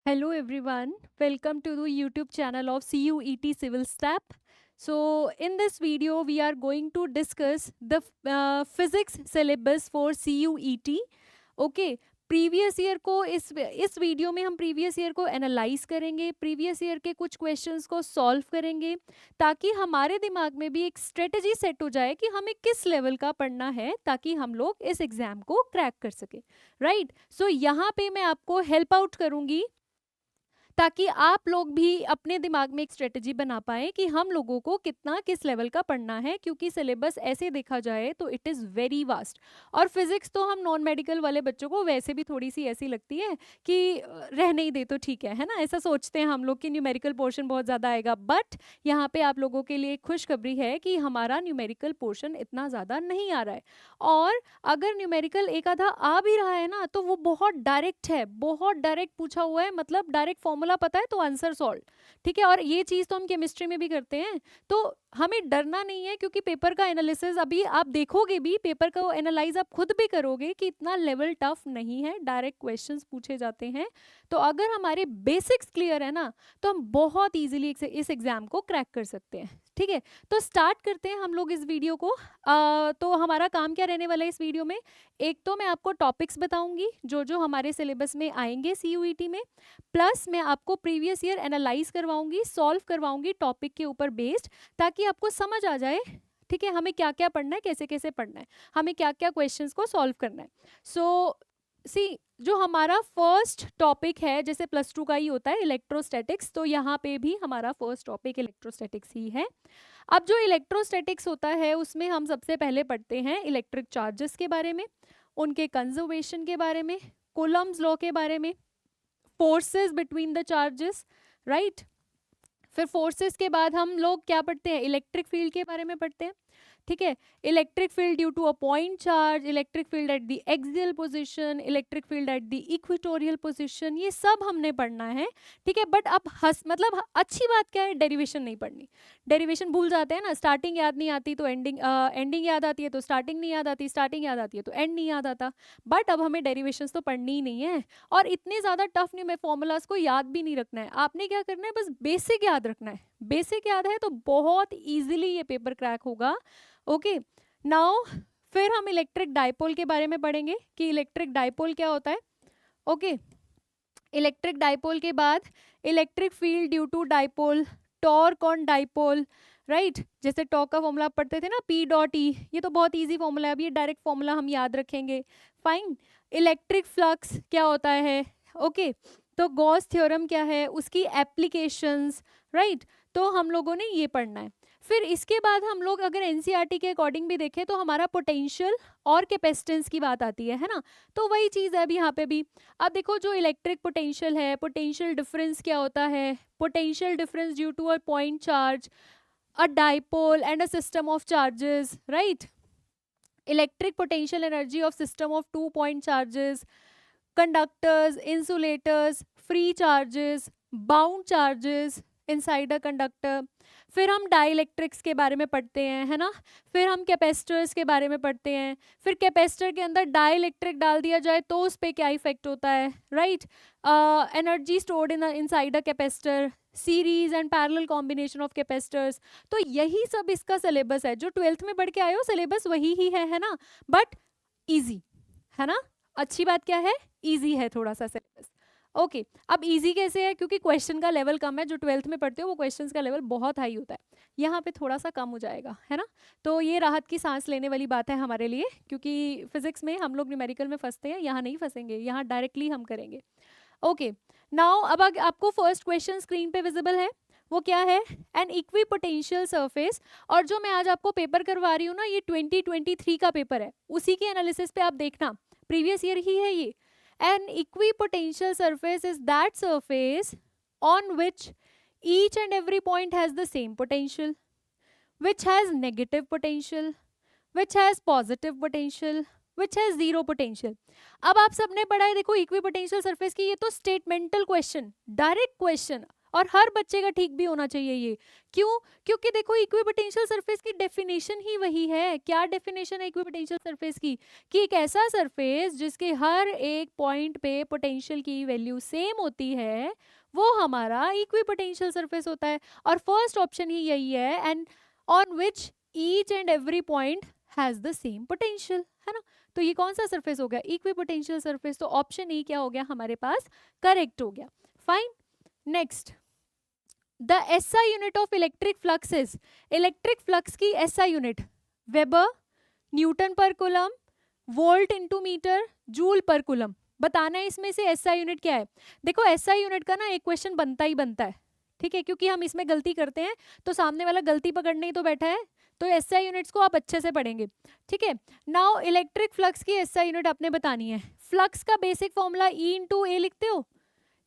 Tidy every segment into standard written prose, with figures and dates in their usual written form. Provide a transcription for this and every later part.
Hello everyone, welcome to the YouTube channel of CUET Civil Step. So in this video we are going to discuss the physics syllabus for CUET. Okay, previous year को इस video में हम previous year को analyse करेंगे, previous year के कुछ questions को solve करेंगे ताकि हमारे दिमाग में भी एक स्ट्रेटजी सेट हो जाए कि हमें किस लेवल का पढ़ना है ताकि हम लोग इस एग्जाम को क्रैक कर सके। राइट, सो यहाँ पे मैं आपको हेल्प आउट करूंगी ताकि आप लोग भी अपने दिमाग में एक स्ट्रेटजी बना पाए कि हम लोगों को कितना किस लेवल का पढ़ना है, क्योंकि सिलेबस ऐसे देखा जाए तो इट इज़ वेरी वास्ट। और फिजिक्स तो हम नॉन मेडिकल वाले बच्चों को वैसे भी थोड़ी सी ऐसी लगती है कि रहने ही दे तो ठीक है ना, ऐसा सोचते हैं हम लोग कि न्यूमेरिकल पोर्शन बहुत ज़्यादा आएगा। बट यहाँ पे आप लोगों के लिए एक खुशखबरी है कि हमारा न्यूमेरिकल पोर्शन इतना ज़्यादा नहीं आ रहा है, और अगर न्यूमेरिकल एक आधा आ भी रहा है ना तो वो बहुत डायरेक्ट है, बहुत डायरेक्ट पूछा हुआ है, मतलब डायरेक्ट फॉर्मूला पता है तो आंसर सॉल्व। ठीक है, और ये चीज़ तो हम केमिस्ट्री में भी करते हैं, तो हमें डरना नहीं है क्योंकि पेपर का एनालिसिस अभी आप देखोगे भी, पेपर का एनालाइज आप खुद भी करोगे कि इतना लेवल टफ नहीं है, डायरेक्ट क्वेश्चंस पूछे जाते हैं। तो अगर हमारे बेसिक्स क्लियर है ना तो हम बहुत इजीली इस एग्जाम को क्रैक कर सकते हैं। ठीक है, तो स्टार्ट करते हैं हम लोग इस वीडियो को। तो हमारा काम क्या रहने वाला है इस वीडियो में, एक तो मैं आपको टॉपिक्स बताऊंगी जो जो हमारे सिलेबस में आएंगे सीयूईटी में, प्लस मैं आपको प्रीवियस ईयर एनालाइज करवाऊंगी, सॉल्व करवाऊंगी टॉपिक के ऊपर बेस्ड, ताकि आपको समझ आ जाए ठीक है हमें क्या क्या पढ़ना है, कैसे कैसे पढ़ना है, हमें क्या क्या क्वेश्चंस को सॉल्व करना है। सो सी जो हमारा फर्स्ट टॉपिक है, जैसे प्लस टू का ही होता है इलेक्ट्रोस्टैटिक्स, तो यहाँ पे भी हमारा फर्स्ट टॉपिक इलेक्ट्रोस्टैटिक्स ही है। अब जो इलेक्ट्रोस्टैटिक्स होता है उसमें हम सबसे पहले पढ़ते हैं इलेक्ट्रिक चार्जेस के बारे में, उनके कंजर्वेशन के बारे में, कूलम्स लॉ के बारे में, forces between the charges. Right, फिर फोर्सेस के बाद हम लोग क्या पढ़ते हैं, इलेक्ट्रिक फील्ड के बारे में पढ़ते हैं। ठीक है, electric field due to a point charge, electric field at the axial position, electric field at the equatorial position, ये सब हमने पढ़ना है। ठीक है, बट अब मतलब अच्छी बात क्या है, डेरिवेशन नहीं पढ़नी। डेरिवेशन भूल जाते हैं ना, स्टार्टिंग याद नहीं आती तो एंडिंग, एंडिंग याद आती है तो स्टार्टिंग नहीं याद आती, स्टार्टिंग याद आती है तो एंड नहीं याद आता। बट अब हमें डेरिवेशंस तो पढ़नी ही नहीं है, और इतने ज़्यादा टफ नहीं, मैं फॉर्मूलाज को याद भी नहीं रखना है। आपने क्या करना है, बस बेसिक याद रखना है। बेसिक याद है तो बहुत ईजिली ये पेपर क्रैक होगा। ओके, नाउ फिर हम इलेक्ट्रिक डाइपोल के बारे में पढ़ेंगे कि इलेक्ट्रिक डाइपोल क्या होता है। ओके, इलेक्ट्रिक डाइपोल के बाद electric field due to dipole, torque on dipole. Right, जैसे टॉर्क का फॉर्मूला पढ़ते थे ना, पी डॉट ई, ये तो बहुत इजी फॉर्मूला है, अब ये डायरेक्ट फॉर्मूला हम याद रखेंगे। फाइन, इलेक्ट्रिक फ्लक्स क्या होता है। ओके, तो गॉस थ्योरम क्या है, उसकी एप्लीकेशंस। राइट, तो हम लोगों ने ये पढ़ना है। फिर इसके बाद हम लोग अगर एनसीईआरटी के अकॉर्डिंग भी देखें तो हमारा पोटेंशियल और कैपेसिटेंस की बात आती है ना, तो वही चीज़ है अब यहाँ पे भी। अब देखो जो इलेक्ट्रिक पोटेंशियल है, पोटेंशियल डिफरेंस क्या होता है, potential difference due to a point charge, a dipole and a system of charges. Right, electric potential energy of system of 2 point charges, conductors, insulators, free charges, bound charges inside a conductor. फिर हम dielectrics के बारे में पढ़ते हैं, है ना, फिर हम कैपेसिटर्स के बारे में पढ़ते हैं, फिर कैपेसिटर के अंदर डाइलेक्ट्रिक डाल दिया जाए तो उस पर क्या इफेक्ट होता है। Right, energy stored in inside a capacitor, series and parallel combination of capacitors. तो यही सब इसका सिलेबस है, जो 12th में पढ़ के आए हो सिलेबस वही ही है ना, बट ईजी है ना। अच्छी बात क्या है, ईजी है थोड़ा सा सिलेबस। ओके, अब इजी कैसे है, क्योंकि क्वेश्चन का लेवल कम है, जो 12th में पढ़ते हो वो क्वेश्चंस का लेवल बहुत हाई होता है, यहाँ पे थोड़ा सा कम हो जाएगा, है ना। तो ये राहत की सांस लेने वाली बात है हमारे लिए, क्योंकि फिजिक्स में हम लोग न्यूमेरिकल में फंसते हैं, यहाँ नहीं फंसेंगे, यहाँ डायरेक्टली हम करेंगे। ओके, नाउ अब आपको फर्स्ट क्वेश्चन स्क्रीन पे विजिबल है, वो क्या है, एन इक्विपोटेंशियल सरफेस। और जो मैं आज आपको पेपर करवा रही हूँ ना, ये 2023 का पेपर है, उसी के एनालिसिस पे आप देखना, प्रीवियस ईयर ही है ये। An equipotential surface is that surface on which each and every point has the same potential, which has negative potential, which has positive potential, which has zero potential. अब आप सबने पढ़ा है, देखो इक्विपोटेंशियल सरफेस की, ये तो स्टेटमेंटल क्वेश्चन, डायरेक्ट क्वेश्चन, और हर बच्चे का ठीक भी होना चाहिए ये। क्यों? क्योंकि देखो इक्विपोटेंशियल सरफेस की डेफिनेशन ही वही है। क्या डेफिनेशन है इक्विपोटेंशियल सरफेस की? कि एक ऐसा सरफेस जिसके हर एक पॉइंट पे पोटेंशियल की वैल्यू सेम होती है, वो हमारा इक्विपोटेंशियल सरफेस होता है। और फर्स्ट ऑप्शन ही यही है, and on which each and every point has the same potential, है ना। तो ये कौन सा सरफेस हो गया? Equipotential surface. तो ऑप्शन ई क्या हो गया हमारे पास? करेक्ट हो गया। Fine. Next, the SI unit of electric flux is, electric flux की SI unit weber, newton per coulomb, volt into metre, joule per coulomb. बताना है इसमें से एसआई यूनिट क्या है। देखो एसआई यूनिट का ना एक क्वेश्चन बनता ही बनता है, ठीक है, क्योंकि हम इसमें गलती करते हैं तो सामने वाला गलती पकड़ने ही तो बैठा है, तो एसआई यूनिट्स को आप अच्छे से पढ़ेंगे, ठीक है। नाउ इलेक्ट्रिक फ्लक्स की एसआई यूनिट आपने बतानी है। फ्लक्स का बेसिक फॉर्मूला ई इंटू ए लिखते हो,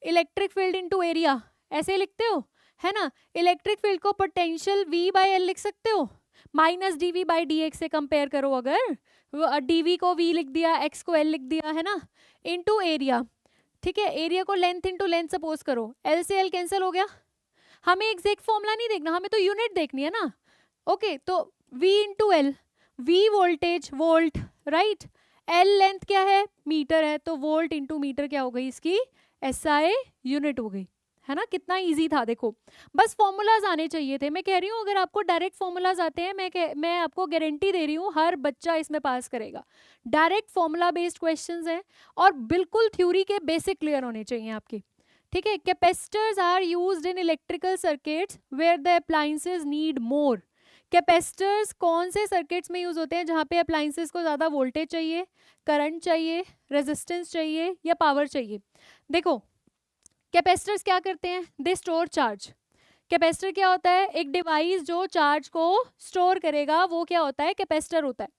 इलेक्ट्रिक फील्ड इंटू एरिया ऐसे लिखते हो, है ना। इलेक्ट्रिक फील्ड को पोटेंशियल V बाय L लिख सकते हो, माइनस dV बाई dx से कंपेयर करो, अगर dV को V लिख दिया, x को L लिख दिया, है ना, इंटू एरिया, ठीक है। एरिया को लेंथ इंटू लेंथ सपोज करो, L से L कैंसिल हो गया। हमें एग्जैक्ट फॉर्मूला नहीं देखना, हमें तो यूनिट देखनी है ना। ओके, तो V into L, V voltage volt, right, L length क्या है? मीटर है, तो वोल्ट इंटू मीटर क्या हो गई इसकी? SI यूनिट हो गई, है ना। कितना इजी था देखो, बस फॉर्मूलाज आने चाहिए थे। मैं कह रही हूँ अगर आपको डायरेक्ट फॉर्मूलाज आते हैं, मैं आपको गारंटी दे रही हूँ हर बच्चा इसमें पास करेगा। डायरेक्ट फॉर्मूला बेस्ड क्वेश्चंस हैं और बिल्कुल थ्योरी के बेसिक क्लियर होने चाहिए आपके, ठीक है। Capacitors are used in electrical circuits where the appliances need more. Capacitors कौन से सर्किट्स में यूज होते हैं जहाँ पे अप्लायंसेस को ज़्यादा वोल्टेज चाहिए, करंट चाहिए, रेजिस्टेंस चाहिए या पावर चाहिए। देखो कैपेसिटर्स क्या करते हैं? They store charge. कैपेसिटर क्या होता है? एक डिवाइस जो चार्ज को स्टोर करेगा, वो क्या होता है? कैपेसिटर होता है,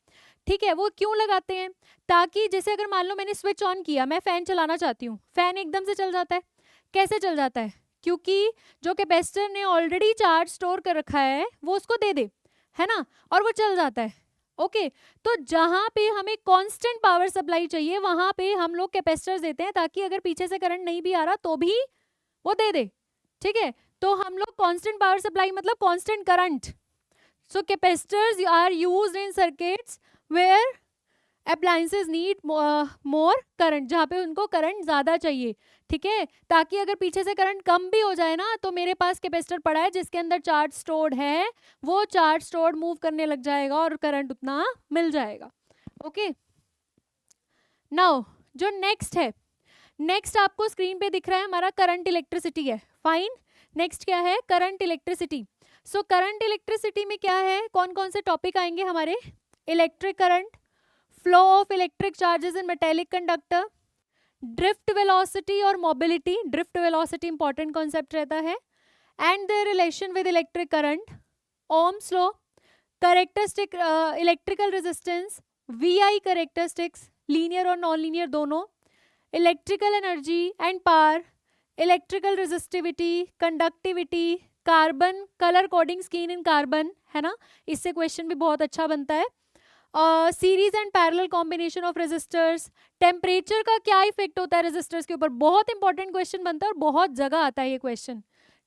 ठीक है। वो क्यों लगाते हैं? ताकि जैसे अगर मान लो मैंने स्विच ऑन किया, मैं फैन चलाना चाहती हूँ, फैन एकदम से चल जाता है। कैसे चल जाता है? क्योंकि जो कैपेसिटर ने ऑलरेडी चार्ज स्टोर कर रखा है वो उसको दे दे, है ना, और वो चल जाता है। ओके, तो जहां पे हमें कांस्टेंट पावर सप्लाई चाहिए वहां पे हम लोग कैपेसिटर्स देते हैं, ताकि अगर पीछे से करंट नहीं भी आ रहा तो भी वो दे दे, ठीक है। तो हम लोग कांस्टेंट पावर सप्लाई मतलब constant current. So capacitors are used in circuits where appliances need more current, जहाँ पे उनको करंट ज़्यादा चाहिए, ठीक है, ताकि अगर पीछे से करंट कम भी हो जाए ना, तो मेरे पास कैपेसिटर पड़ा है जिसके अंदर चार्ज स्टोर्ड है, वो चार्ज स्टोर्ड मूव करने लग जाएगा और करंट उतना मिल जाएगा। ओके, नाउ जो नेक्स्ट है, नेक्स्ट आपको स्क्रीन पे दिख रहा है हमारा करंट इलेक्ट्रिसिटी है। फाइन, नेक्स्ट क्या है? Current electricity. So current electricity में क्या है, कौन कौन से टॉपिक आएंगे हमारे? Electric current, flow of electric charges in metallic conductor, drift velocity और mobility, drift velocity important concept रहता है, and the relation with electric current, Ohm's law, characteristic electrical resistance, VI characteristics, linear और non linear दोनों, electrical energy and power, electrical resistivity, conductivity, carbon colour coding scheme in carbon, है ना, इससे question भी बहुत अच्छा बनता है। Series and parallel combination of resistors, temperature का क्या इफेक्ट होता है रेजिस्टर्स के ऊपर, बहुत इंपॉर्टेंट क्वेश्चन बनता है और बहुत जगह आता है ये क्वेश्चन,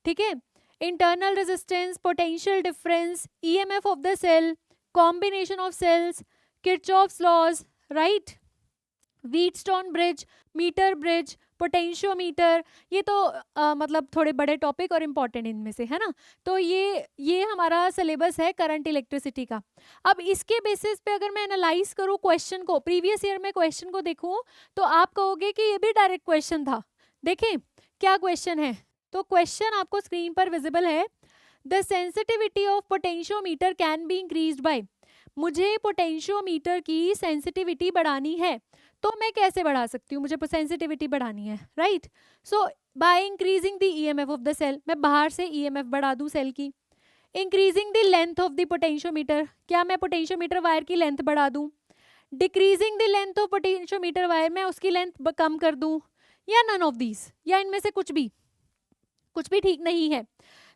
ठीक है। Internal resistance, potential difference, EMF of the cell, combination of cells, Kirchhoff's laws, right, Wheatstone bridge, metre bridge, potentiometer, ये तो मतलब थोड़े बड़े टॉपिक और इम्पॉर्टेंट इनमें से, है ना। तो ये हमारा सिलेबस है करंट इलेक्ट्रिसिटी का। अब इसके बेसिस पे अगर मैं एनालाइज करूँ क्वेश्चन को, प्रीवियस ईयर में क्वेश्चन को देखूँ, तो आप कहोगे कि ये भी डायरेक्ट क्वेश्चन था। देखें क्या क्वेश्चन है, तो क्वेश्चन आपको स्क्रीन पर विजिबल है। The sensitivity of potentiometer can be increased by, मुझे पोटेंशियोमीटर की सेंसिटिविटी बढ़ानी है, तो मैं कैसे बढ़ा सकती हूँ? मुझे सेंसिटिविटी बढ़ानी है, right. So by increasing the EMF of the cell, मैं बाहर से EMF बढ़ा दूं सेल की। Increasing the length of the potentiometer, क्या मैं पोटेंशियोमीटर वायर की लेंथ बढ़ा दूं? Decreasing the length of potentiometer wire, मैं उसकी लेंथ कम कर दूं, या नन ऑफ दीज, या इनमें से कुछ भी ठीक नहीं है।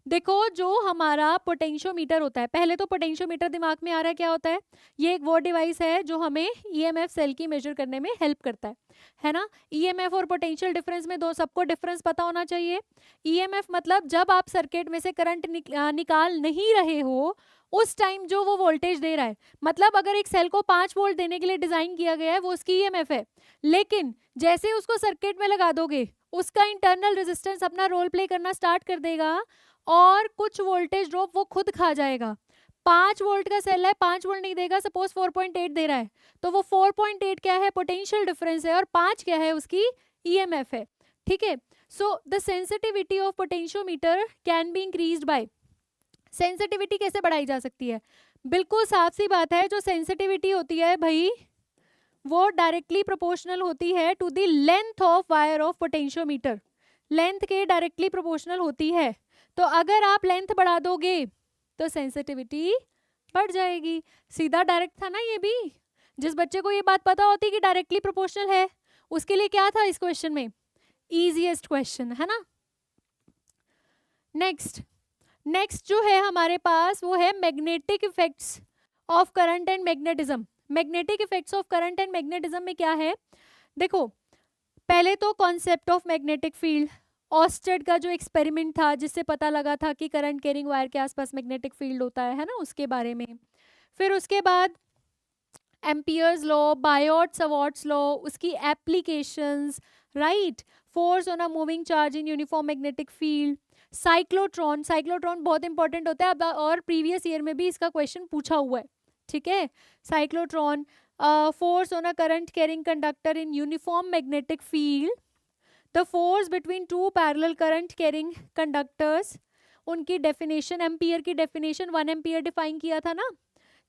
देखो जो हमारा पोटेंशियोमीटर होता है, पहले तो पोटेंशियोमीटर दिमाग में आ रहा है क्या होता है, ये एक वो डिवाइस है जो हमें ईएमएफ सेल की मेजर करने में हेल्प करता है ना। ईएमएफ और पोटेंशियल डिफरेंस में दो सबको डिफरेंस पता होना चाहिए। ईएमएफ मतलब जब आप सर्किट में से करंट निकाल नहीं रहे हो उस टाइम जो वो वोल्टेज दे रहा है, मतलब अगर एक सेल को 5 वोल्ट देने के लिए डिजाइन किया गया है वो उसकी ईएमएफ है, लेकिन जैसे उसको सर्किट में लगा दोगे उसका इंटरनल रेजिस्टेंस अपना रोल प्ले करना स्टार्ट कर देगा और कुछ वोल्टेज ड्रॉप वो खुद खा जाएगा। 5 वोल्ट का सेल है, 5 वोल्ट नहीं देगा, सपोज 4.8 दे रहा है, तो वो 4.8 क्या है, पोटेंशियल डिफरेंस है, और 5 क्या है, उसकी ईएमएफ है। ठीक है, so the sensitivity of potentiometer can be increased by, sensitivity कैसे बढ़ाई जा सकती है, बिल्कुल साफ सी बात है, जो सेंसिटिविटी होती है भाई वो डायरेक्टली प्रोपोर्शनल होती है to the length of wire of potentiometer, length के डायरेक्टली प्रोपोर्शनल होती है। तो अगर आप लेंथ बढ़ा दोगे तो सेंसिटिविटी बढ़ जाएगी, सीधा डायरेक्ट था ना ये भी। जिस बच्चे को ये बात पता होती कि डायरेक्टली प्रोपोर्शनल है उसके लिए क्या था इस क्वेश्चन में, इजीएस्ट क्वेश्चन है ना। नेक्स्ट जो है हमारे पास वो है magnetic effects of current and magnetism. Magnetic effects of current and magnetism में क्या है, देखो पहले तो concept of magnetic field, Oersted का जो एक्सपेरिमेंट था जिससे पता लगा था कि करंट कैरिंग वायर के आसपास मैग्नेटिक फील्ड होता है ना, उसके बारे में। फिर उसके बाद एम्पियर्स लॉ, बायोट-सवार्ट्स लॉ, उसकी applications, right, force on a moving charge in uniform magnetic field, cyclotron, cyclotron बहुत इंपॉर्टेंट होता है अब, और प्रीवियस ईयर में भी इसका क्वेश्चन पूछा हुआ है। ठीक है, cyclotron, force on a current carrying conductor in uniform magnetic field, the force between two parallel current carrying conductors, उनकी डेफिनेशन, एम्पियर की डेफिनेशन 1 एम्पियर डिफाइन किया था ना।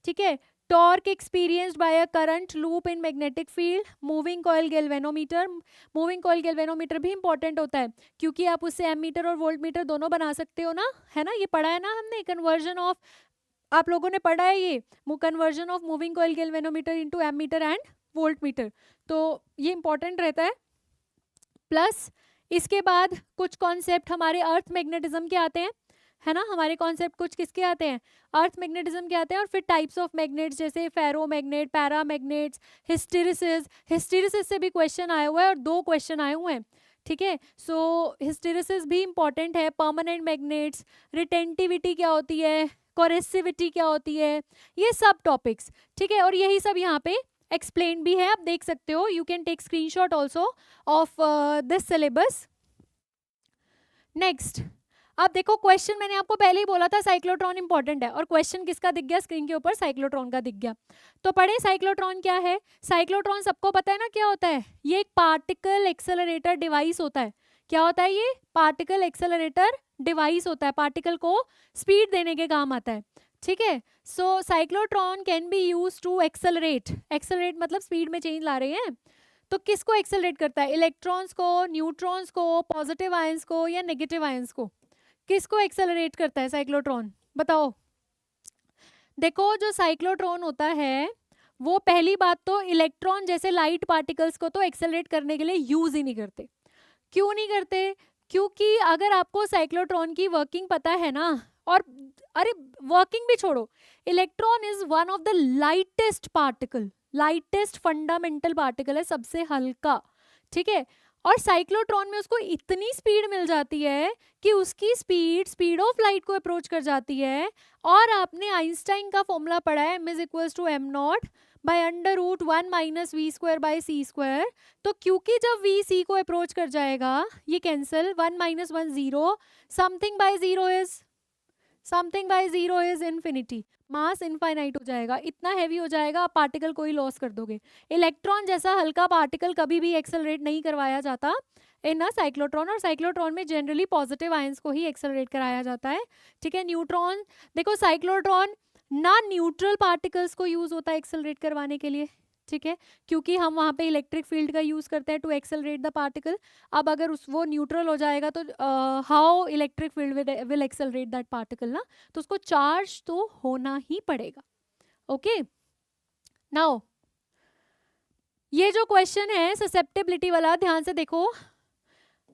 ठीक है, torque experienced bye a current loop in magnetic field, moving coil galvanometer, moving coil galvanometer भी important होता है क्योंकि आप उससे एमीटर और वोल्ट मीटर दोनों बना सकते हो ना, है ना, ये पढ़ा है ना हमने, कन्वर्जन ऑफ, आप लोगों ने पढ़ा है ये, conversion of moving coil galvanometer into ammeter and voltmeter, तो ये इंपॉर्टेंट रहता है। प्लस इसके बाद कुछ कॉन्सेप्ट हमारे अर्थ मैग्नेटिज्म के आते हैं, है ना, हमारे कॉन्सेप्ट कुछ किसके आते हैं, अर्थ मैग्नेटिज्म के आते हैं। और फिर टाइप्स ऑफ मैग्नेट्स जैसे ferro magnet, para magnets, hysteresis, hysteresis से भी क्वेश्चन आया हुआ है और 2 क्वेश्चन आए हुए हैं। ठीक है, सो हिस्टेरिसिस भी इंपॉर्टेंट है, परमानेंट मैग्नेट्स, रिटेंटिविटी क्या होती है, कोरेसिविटी क्या होती है, ये सब टॉपिक्स। ठीक है, और यही सब यहाँ पे एक्सप्लेन भी है, आप देख सकते हो, you can take screenshot also of this syllabus. Next, अब देखो क्वेश्चन मैंने आपको पहले ही बोला था साइक्लोट्रॉन इंपॉर्टेंट है, और क्वेश्चन किसका दिख गया स्क्रीन के ऊपर, साइक्लोट्रॉन का दिख गया। तो पढ़े साइक्लोट्रॉन क्या है। साइक्लोट्रॉन सबको पता है ना क्या होता है, ये एक पार्टिकल एक्सेलरेटर डिवाइस होता है। क्या होता है ये, पार्टिकल एक्सेलरेटर डिवाइस होता है, पार्टिकल को स्पीड देने के काम आता है। ठीक है, so cyclotron can be use to accelerate, accelerate मतलब स्पीड में चेंज ला रहे हैं, तो किसको एक्सेलरेट करता है, इलेक्ट्रॉन्स को, न्यूट्रॉन्स को, पॉजिटिव आयंस को या नेगेटिव आयंस को, किसको एक्सेलरेट करता है साइक्लोट्रॉन, बताओ। देखो जो साइक्लोट्रॉन होता है वो पहली बात तो इलेक्ट्रॉन जैसे लाइट पार्टिकल्स को तो एक्सेलरेट करने के लिए यूज ही नहीं करते। क्यों नहीं करते, क्योंकि अगर आपको साइक्लोट्रॉन की वर्किंग पता है ना, और अरे वर्किंग भी छोड़ो, electron is one of the lightest particle, lightest fundamental particle है, सबसे हल्का। ठीक है, और साइक्लोट्रॉन में उसको इतनी स्पीड मिल जाती है कि उसकी स्पीड ऑफ लाइट को अप्रोच कर जाती है। और आपने आइंस्टाइन का फॉर्मूला पढ़ा है, m = m0 bye √1 - v² bye c²। तो क्योंकि जब v c को अप्रोच कर जाएगा ये cancel, 1 - 1 0, something by zero is infinity, mass infinite हो जाएगा, इतना हैवी हो जाएगा आप पार्टिकल को ही लॉस कर दोगे। इलेक्ट्रॉन जैसा हल्का पार्टिकल कभी भी एक्सेलरेट नहीं करवाया जाता इन अ साइक्लोट्रॉन, और साइक्लोट्रॉन में जनरली पॉजिटिव आयंस को ही एक्सेलरेट कराया जाता है। ठीक है, न्यूट्रॉन, देखो साइक्लोट्रॉन ना न्यूट्रल पार्टिकल्स को यूज होता है एक्सेलरेट करवाने के लिए। ठीक है, क्योंकि हम वहाँ पे इलेक्ट्रिक फील्ड का यूज करते हैं टू एक्सेलरेट द पार्टिकल। अब अगर वो न्यूट्रल हो जाएगा तो how electric field will accelerate that particle ना, तो उसको चार्ज तो होना ही पड़ेगा। ओके, नाउ ये जो क्वेश्चन है ससेप्टिबिलिटी वाला, ध्यान से देखो,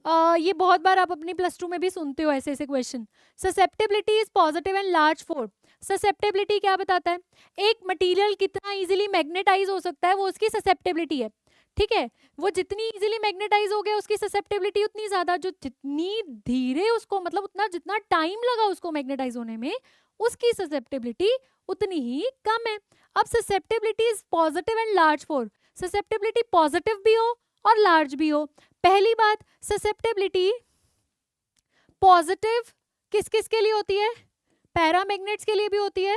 ये बहुत बार आप अपनी +2 में भी सुनते हो ऐसे ऐसे question. Susceptibility is positive and large for. Susceptibility क्या बताता है? एक मटेरियल कितना इजीली मैग्नेटाइज हो सकता है, वो उसकी ससेप्टेबिलिटी है। ठीक है, वो जितनी इजीली मैग्नेटाइज हो गया उसकी ससेप्टेबिलिटी उतनी ज्यादा, जो जितनी धीरे उसको, मतलब उतना जितना टाइम लगा उसको मैग्नेटाइज होने में, उसकी ससेप्टेबिलिटी उतनी ही कम है। अब susceptibility is positive and large for, susceptibility positive भी हो और लार्ज भी हो। पहली बात, ससेप्टेबिलिटी पॉजिटिव किस किस के लिए होती है? पैरामैग्नेट्स के लिए भी होती है,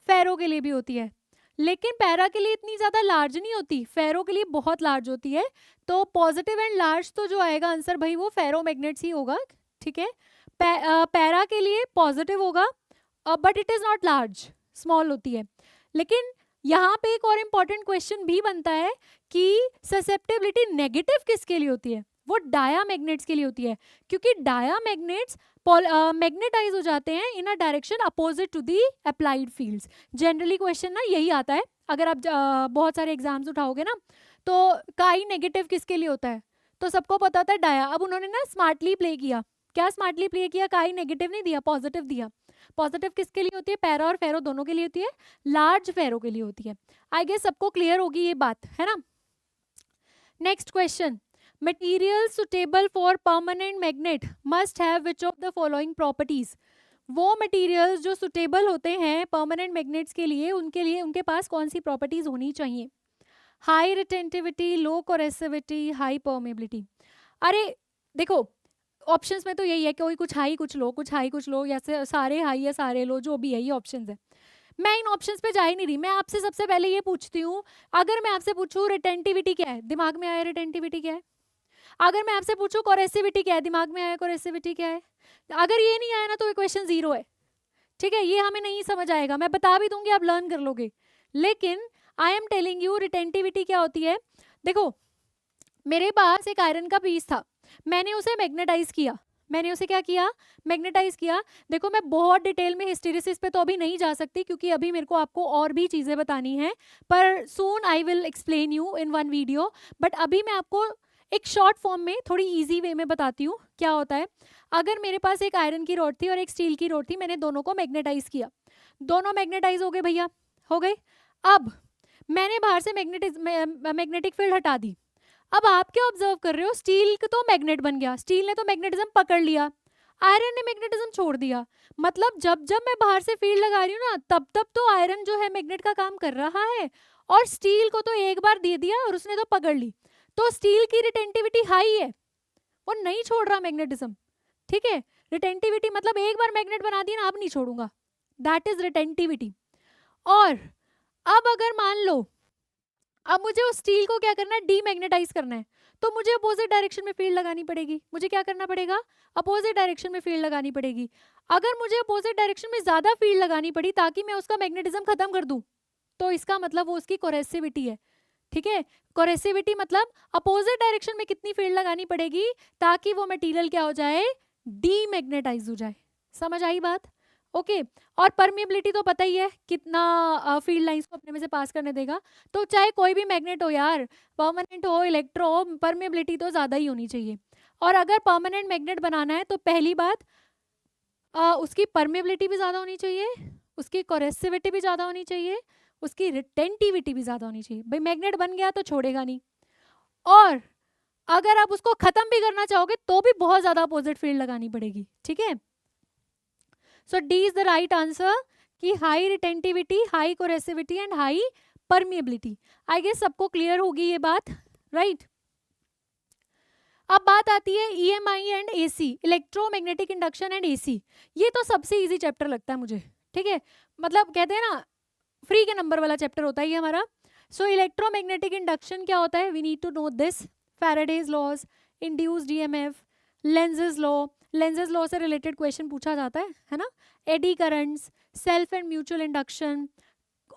फेरो के लिए भी होती है, लेकिन पैरा के लिए इतनी ज्यादा लार्ज नहीं होती, फेरो के लिए बहुत लार्ज होती है। तो पॉजिटिव एंड लार्ज तो जो आएगा आंसर भाई वो फेरोमैग्नेट्स ही होगा। ठीक है, पैरा के लिए पॉजिटिव होगा, but it is not large, small होती है। लेकिन यहाँ पे एक और इम्पॉर्टेंट क्वेश्चन भी बनता है कि ससेप्टेबिलिटी नेगेटिव किसके लिए होती है? वो डायामैग्नेट्स के लिए होती है, क्योंकि डायामैग्नेट्स मैग्नेटाइज हो जाते हैं in a direction opposite to the applied fields. Generally question ना यही आता है, अगर आप बहुत सारे एग्जाम्स उठाओगे ना, तो काई नेगेटिव किसके लिए होता है? तो सबको पता था डाया। अब उन्होंने ना स्मार्टली प्ले किया। क्या स्मार्टली प्ले किया? काई नेगेटिव नहीं दिया, पॉजिटिव दिया। पॉजिटिव किसके लिए होती है? पैरा और फेरो दोनों के लिए होती है, लार्ज फेरो के लिए होती है। आई गेस सबको क्लियर होगी ये बात, है ना? Next question, material suitable for permanent magnet must have which of the following properties. वो मटेरियल्स जो सुटेबल होते हैं परमानेंट मैग्नेट्स के लिए उनके पास कौन सी प्रॉपर्टीज होनी चाहिए? हाई रिटेंटिविटी, लो कोरेसिविटी, हाई परमेबिलिटी। अरे देखो, ऑप्शंस में तो यही है कि कोई कुछ हाई कुछ लो, कुछ हाई कुछ लो, या सारे हाई या सारे लो, जो भी है ये ऑप्शंस है। मैं इन ऑप्शंस पे जा ही नहीं रही। मैं आपसे सबसे पहले ये पूछती हूँ, अगर मैं आपसे पूछूं रिटेंटिविटी क्या है, दिमाग में आया रिटेंटिविटी क्या है? अगर मैं आपसे पूछूं कोरेसिविटी क्या है, दिमाग में आया कोरेसिविटी क्या है? अगर ये नहीं आया ना तो इक्वेशन जीरो है। ठीक है, ये हमें नहीं समझ आएगा, मैं बता भी दूंगी, आप लर्न कर लोगे। लेकिन I am telling you retentivity क्या होती है। देखो, मेरे पास एक आयरन का पीस था, मैंने उसे मैग्नेटाइज किया। मैंने उसे क्या किया? मैग्नेटाइज किया। देखो, मैं बहुत डिटेल में हिस्टेरिसिस पे तो अभी नहीं जा सकती, क्योंकि अभी मेरे को आपको और भी चीजें बतानी है, पर soon I will explain you in one video. But अभी मैं आपको एक शॉर्ट फॉर्म में थोड़ी इजी वे में बताती हूँ क्या होता है। अगर मेरे पास एक आयरन की रॉड थी और एक स्टील की रॉड थी, मैंने दोनों को मैग्नेटाइज किया, दोनों मैग्नेटाइज हो गए भैया, हो गए। अब मैंने बाहर से मैग्नेटिक फील्ड हटा दी। अब आप क्या ऑब्जर्व कर रहे हो? स्टील तो मैग्नेट बन गया, स्टील ने तो मैग्नेटिज्म पकड़ लिया, आयरन ने मैग्नेटिज्म छोड़ दिया। मतलब जब जब मैं बाहर से फील्ड लगा रही हूँ ना, तब तब तो आयरन जो है मैग्नेट का काम कर रहा है, और स्टील को तो एक बार दे दिया और उसने तो पकड़ ली। तो स्टील की रिटेंटिविटी हाई है, वो नहीं छोड़ रहा मैग्नेटिज्म। ठीक है, रिटेंटिविटी मतलब एक बार मैग्नेट बना दिया ना, अब नहीं छोड़ूंगा, दैट इज रिटेंटिविटी। और अब अगर मान लो, अब मुझे उस स्टील को क्या करना है? डीमैग्नेटाइज करना है, तो मुझे अपोजिट डायरेक्शन में फील्ड लगानी पड़ेगी। मुझे क्या करना पड़ेगा? अपोजिट डायरेक्शन में फील्ड लगानी पड़ेगी। अगर मुझे अपोजिट डायरेक्शन में ज्यादा फील्ड लगानी पड़ी ताकि मैं उसका मैग्नेटिज्म खत्म कर दूं, तो इसका मतलब वो उसकी कोरेसिविटी है। ठीक है, कोरेसिविटी मतलब अपोजिट डायरेक्शन में कितनी फील्ड लगानी पड़ेगी ताकि वो मटेरियल क्या हो जाए? डीमैग्नेटाइज हो जाए। समझ आई बात? ओके। और परमिएबिलिटी तो पता ही है, कितना फील्ड लाइंस को अपने में से पास करने देगा। तो चाहे कोई भी मैग्नेट हो यार, परमानेंट हो, इलेक्ट्रो हो, परमिएबिलिटी तो ज्यादा ही होनी चाहिए। और अगर परमानेंट मैग्नेट बनाना है तो पहली बात, उसकी परमिएबिलिटी भी ज्यादा होनी चाहिए, उसकी कोरेसिविटी भी ज्यादा होनी चाहिए, उसकी रिटेंटिविटी भी ज्यादा होनी चाहिए। भाई मैग्नेट बन गया तो छोड़ेगा नहीं, और अगर आप उसको खत्म भी करना चाहोगे तो भी बहुत ज्यादा अपोजिट फील्ड लगानी पड़ेगी। ठीक है, so D is the right answer, कि high retentivity, high coercivity and high permeability. I guess सबको क्लियर होगी ये बात, राइट? अब बात आती है EMI and AC, electromagnetic induction and AC. ये तो सबसे इजी चैप्टर लगता है मुझे। ठीक है, मतलब कहते हैं ना फ्री के नंबर वाला चैप्टर होता है ये हमारा। सो इलेक्ट्रोमैग्नेटिक इंडक्शन क्या होता है? We need to know this. Faraday's laws, induced EMF, Lenz's law, Lenz's law से रिलेटेड क्वेश्चन पूछा जाता है ना? Eddy currents, self and mutual induction,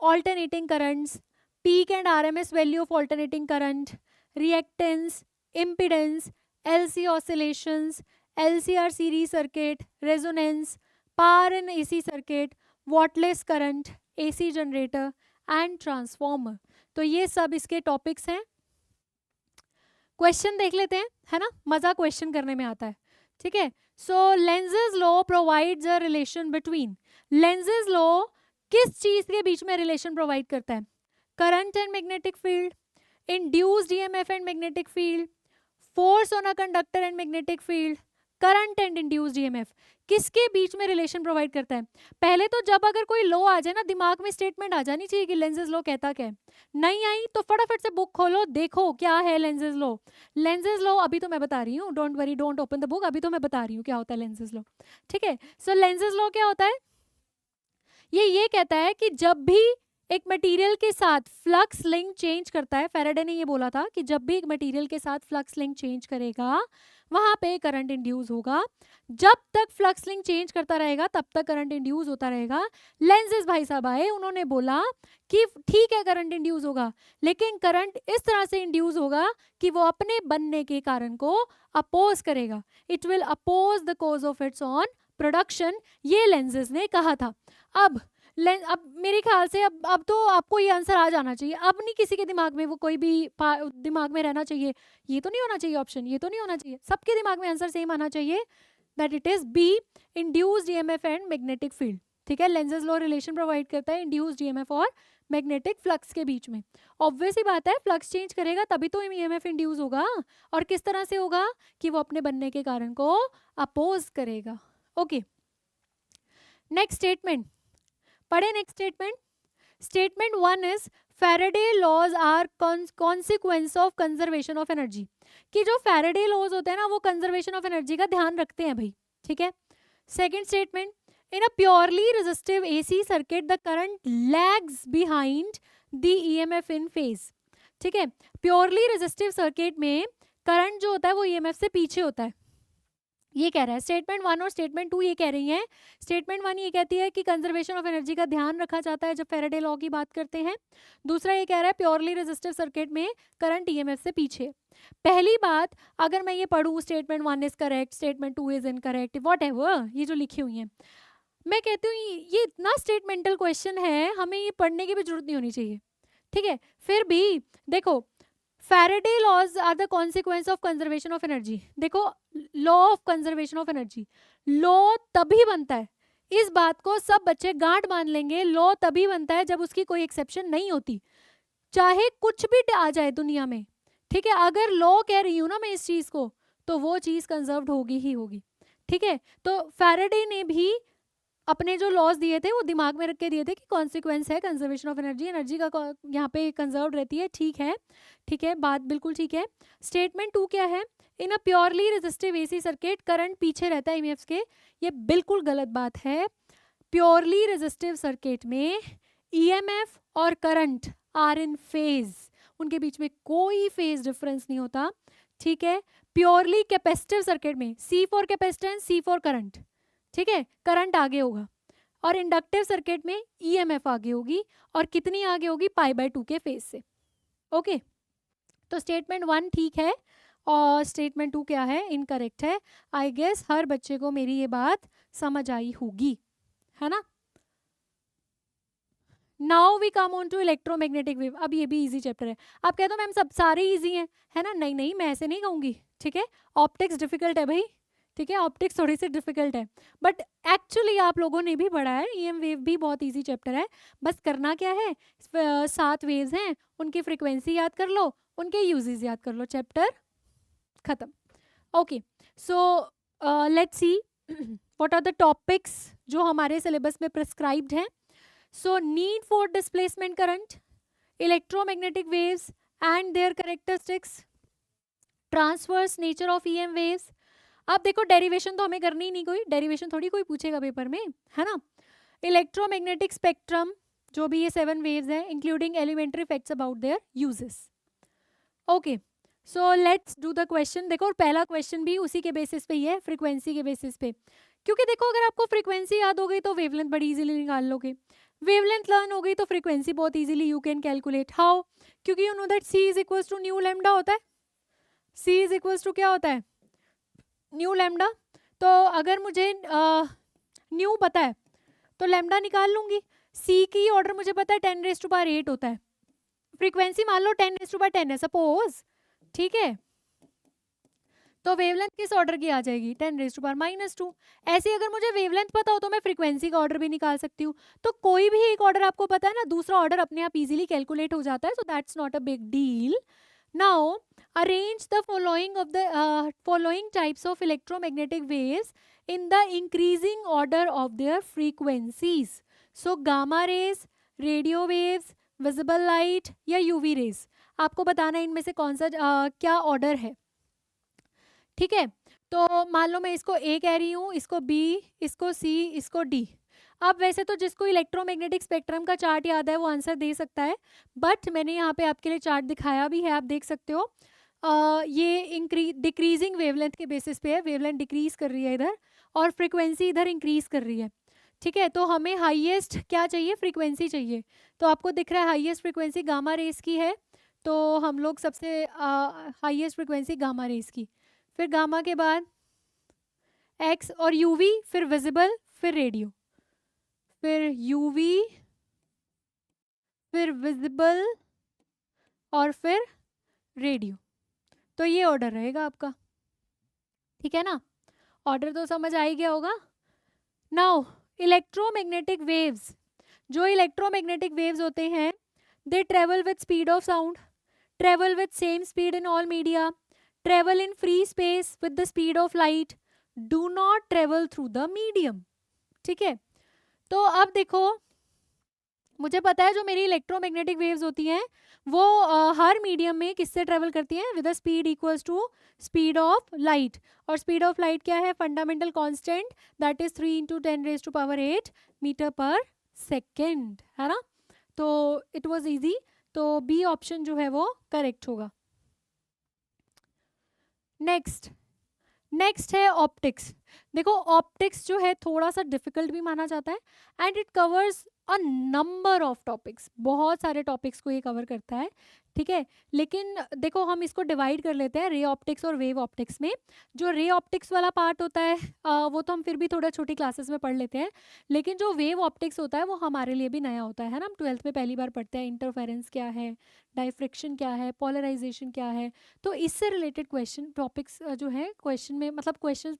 alternating currents, peak and RMS value of alternating current, reactance, impedance, LC oscillations, LCR series circuit, resonance, power in AC circuit, wattless current, AC generator and transformer। तो ये सब इसके topics हैं। Question देख लेते हैं, है ना, मजा क्वेश्चन करने में आता है, ठीक है। So Lenz's law provides a relation between, Lenz's law किस चीज के बीच में रिलेशन प्रोवाइड करता है? Current and magnetic field, induced EMF and magnetic field, force on a conductor and magnetic field, current and induced EMF, किसके बीच में रिलेशन प्रोवाइड करता है? पहले तो जब अगर कोई लॉ आ जाए ना, दिमाग में स्टेटमेंट आ जानी चाहिए कि लेंजेज लॉ कहता क्या है। नहीं आई तो फटाफट से बुक खोलो, देखो क्या है लेंजेज लॉ। लेंजेज लॉ अभी तो मैं बता रही हूँ, don't worry, don't open the book, अभी तो मैं बता रही हूँ क्या होता है लेंजेज लॉ, ठीक है। सो लेंजेज लॉ क्या होता है? ये कहता है कि जब भी एक मटेरियल के साथ फ्लक्स लिंक चेंज करता है, फैराडे ने ये बोला था कि जब भी एक मटेरियल के साथ फ्लक्स लिंक चेंज करेगा वहां पे करंट इंड्यूस होगा। जब तक फ्लक्स लिंक चेंज करता रहेगा तब तक करंट इंड्यूस होता रहेगा। लेंजेस भाई साहब आए, उन्होंने बोला कि ठीक है करंट इंड्यूस होगा, लेकिन करंट इस तरह से इंड्यूस होगा कि वो अपने बनने के कारण को अपोज करेगा, it will oppose the cause of its own production, ये लेंजेस ने कहा था। अब मेरे ख्याल से अब तो आपको ये आंसर आ जाना चाहिए, अब नहीं किसी के दिमाग में वो कोई भी दिमाग में रहना चाहिए, ये तो नहीं होना चाहिए ऑप्शन, ये तो नहीं होना चाहिए, सबके दिमाग में आंसर सेम आना चाहिए, that it is B, induced EMF and magnetic field, ठीक है। लेंजेस लॉ रिलेशन प्रोवाइड करता है इंड्यूस्ड ईएमएफ और मैग्नेटिक फ्लक्स के बीच में। ऑब्वियस ही बात है, फ्लक्स चेंज करेगा तभी तो ईएमएफ इंड्यूस होगा, और किस तरह से होगा कि वो अपने बनने के कारण को अपोज करेगा। ओके, नेक्स्ट स्टेटमेंट पढ़े, next statement. Statement 1 is Faraday laws are consequence of conservation of energy, कि जो फैराडे लॉज होते हैं ना वो कंजर्वेशन ऑफ एनर्जी का ध्यान रखते हैं भाई, ठीक है। Second statement, in a purely resistive AC circuit the current lags behind the EMF in phase, ठीक है। प्योरली रेजिस्टिव सर्किट में करंट जो होता है वो ईएमएफ से पीछे होता है, ये कह रहा है। स्टेटमेंट 1 और स्टेटमेंट 2 ये कह रही हैं, स्टेटमेंट 1 ये कहती है कि कंजर्वेशन ऑफ एनर्जी का ध्यान रखा जाता है जब फैराडे लॉ की बात करते हैं। दूसरा ये कह रहा है प्योरली रेजिस्टिव सर्किट में करंट ईएमएफ से पीछे। पहली बात, अगर मैं ये पढ़ूं statement 1 is correct, statement 2 is incorrect, whatever ये जो लिखी हुई है, मैं कहती हूँ ये इतना स्टेटमेंटल क्वेश्चन है, हमें ये पढ़ने की भी जरूरत नहीं होनी चाहिए, ठीक है। फिर भी देखो, Faraday laws are the consequence of conservation of energy, देखो law of conservation of energy, law तभी बनता है, इस बात को सब बच्चे गांठ मान लेंगे, लॉ तभी बनता है जब उसकी कोई एक्सेप्शन नहीं होती, चाहे कुछ भी आ जाए दुनिया में, ठीक है। अगर लॉ कह रही हूं ना मैं इस चीज को, तो वो चीज कंजर्व्ड होगी ही होगी, ठीक है। तो फैराडे ने भी अपने जो लॉज दिए थे वो दिमाग में रख के दिए थे कि कॉन्सिक्वेंस है कंजर्वेशन ऑफ एनर्जी, एनर्जी का यहाँ पे कंजर्व रहती है, ठीक है, ठीक है, बात बिल्कुल ठीक है। स्टेटमेंट 2 क्या है, in a purely resistive AC circuit current पीछे रहता है ईएमएफ के, ये बिल्कुल गलत बात है। प्योरली रेजिस्टिव सर्किट में ईएमएफ और करंट आर इन फेज, उनके बीच में कोई फेज डिफरेंस नहीं होता, ठीक है। प्योरली कैपेसिटिव सर्किट में C for capacitance, C for current, ठीक है, करंट आगे होगा, और इंडक्टिव सर्किट में ईएमएफ आगे होगी, और कितनी आगे होगी, π/2 के फेज से। ओके, तो स्टेटमेंट 1 ठीक है और स्टेटमेंट 2 क्या है, इनकरेक्ट है। आई गेस हर बच्चे को मेरी ये बात समझ आई होगी, है ना। Now we come on to electromagnetic wave, अब ये भी इजी चैप्टर है। आप कहते हो मैम सब सारे इजी हैं, है ना, नहीं नहीं मैं ऐसे नहीं कहूंगी, ठीक है। ऑप्टिक्स डिफिकल्ट है भाई, ठीक है, ऑप्टिक्स थोड़ी सी डिफिकल्ट है, बट एक्चुअली आप लोगों ने भी पढ़ा है, ईएम वेव भी बहुत इजी चैप्टर है। बस करना क्या है, 7 वेव्स हैं, उनकी फ्रीक्वेंसी याद कर लो, उनके यूजेस याद कर लो, चैप्टर खत्म। Okay, so let's see what are the topics जो हमारे सिलेबस में प्रिस्क्राइब्ड हैं। So need for displacement current, electromagnetic waves and their characteristics, transverse nature of EM waves. अब देखो डेरिवेशन तो हमें करनी ही नहीं, कोई डेरिवेशन थोड़ी कोई पूछेगा पेपर में, है ना। इलेक्ट्रोमैग्नेटिक स्पेक्ट्रम, जो भी ये 7 वेव्स हैं, including elementary facts about their uses. Okay, so let's do the question. देखो और पहला क्वेश्चन भी उसी के बेसिस पे ही है, फ्रीक्वेंसी के बेसिस पे, क्योंकि देखो अगर आपको फ्रीक्वेंसी याद हो गई तो वेवलेंथ बड़ी इजीली निकाल लोगे, वेवलेंथ लर्न हो गई तो फ्रीक्वेंसी बहुत easily you can calculate. How, क्योंकि you know that C is equals to nu lambda होता है, C इज इक्वल्स टू क्या होता है, न्यू लैम्डा। तो अगर मुझे न्यू पता है तो लैम्डा निकाल लूंगी। C की ऑर्डर मुझे पता है 10⁸ होता है, फ्रीक्वेंसी मान लो 10⁸ है सपोज, ठीक है। तो वेवलेंथ किस ऑर्डर की आ जाएगी, 10⁻⁻²। ऐसे अगर मुझे वेवलेंथ पता हो तो मैं फ्रीक्वेंसी का ऑर्डर भी निकाल सकती हूँ। तो कोई भी एक ऑर्डर आपको पता है ना, दूसरा ऑर्डर अपने आप इजीली कैलकुलेट हो जाता है, so that's not a big deal. Now arrange the following types of electromagnetic waves in the increasing order of their frequencies. So gamma rays, radio waves, visible light या UV rays, आपको बताना है इनमें से कौन सा क्या ऑर्डर है। ठीक है, तो मान लो मैं इसको A कह रही हूँ, इसको B, इसको C, इसको D। अब वैसे तो जिसको इलेक्ट्रोमैग्नेटिक स्पेक्ट्रम का चार्ट याद है वो आंसर दे सकता है, बट मैंने यहाँ पे आपके लिए चार्ट दिखाया भी है, आप देख सकते हो। ये डिक्रीजिंग वेवलेंथ के बेसिस पे है, वेवलेंथ डिक्रीज कर रही है इधर और फ्रीक्वेंसी इधर इंक्रीज कर रही है। ठीक है, तो हमें हाईएस्ट क्या चाहिए, फ्रीक्वेंसी चाहिए। तो आपको दिख रहा है हाईएस्ट फ्रीक्वेंसी गामा रेस की है, तो हम लोग सबसे हाईएस्ट फ्रीक्वेंसी गामा रेस की, फिर गामा के बाद एक्स और यूवी, फिर विजिबल, फिर रेडियो, फिर यूवी, फिर विजिबल और फिर रेडियो। तो ये ऑर्डर रहेगा आपका, ठीक है ना, ऑर्डर तो समझ आ ही गया होगा। नाउ इलेक्ट्रोमैग्नेटिक वेव्स, जो इलेक्ट्रोमैग्नेटिक वेव्स होते हैं, they travel with speed of sound, travel with same speed in all media, travel in free space with the speed of light, do not travel through the medium. ठीक है, तो अब देखो मुझे पता है जो मेरी इलेक्ट्रोमैग्नेटिक वेव्स होती हैं वो हर मीडियम में किससे ट्रेवल करती हैं, with a speed equals to speed of light. और स्पीड ऑफ लाइट क्या है, fundamental constant, that is 3 × 10⁻⁸ metre पर सेकेंड, है ना। तो इट वाज इजी, तो बी ऑप्शन जो है वो करेक्ट होगा। नेक्स्ट है ऑप्टिक्स। देखो ऑप्टिक्स जो है थोड़ा सा डिफिकल्ट भी माना जाता है, and it covers a number of topics, बहुत सारे टॉपिक्स को ये कवर करता है। ठीक है, लेकिन देखो हम इसको डिवाइड कर लेते हैं रे ऑप्टिक्स और वेव ऑप्टिक्स में। जो रे ऑप्टिक्स वाला पार्ट होता है वो तो हम फिर भी थोड़ा छोटी क्लासेस में पढ़ लेते हैं, लेकिन जो वेव ऑप्टिक्स होता है वो हमारे लिए भी नया होता है ना, हम 12th में पहली बार पढ़ते हैं इंटरफेरेंस क्या है, डाइफ्रेक्शन क्या है, पोलराइजेशन क्या है। तो इससे रिलेटेड क्वेश्चन टॉपिक्स जो है क्वेश्चन में, मतलब क्वेश्चन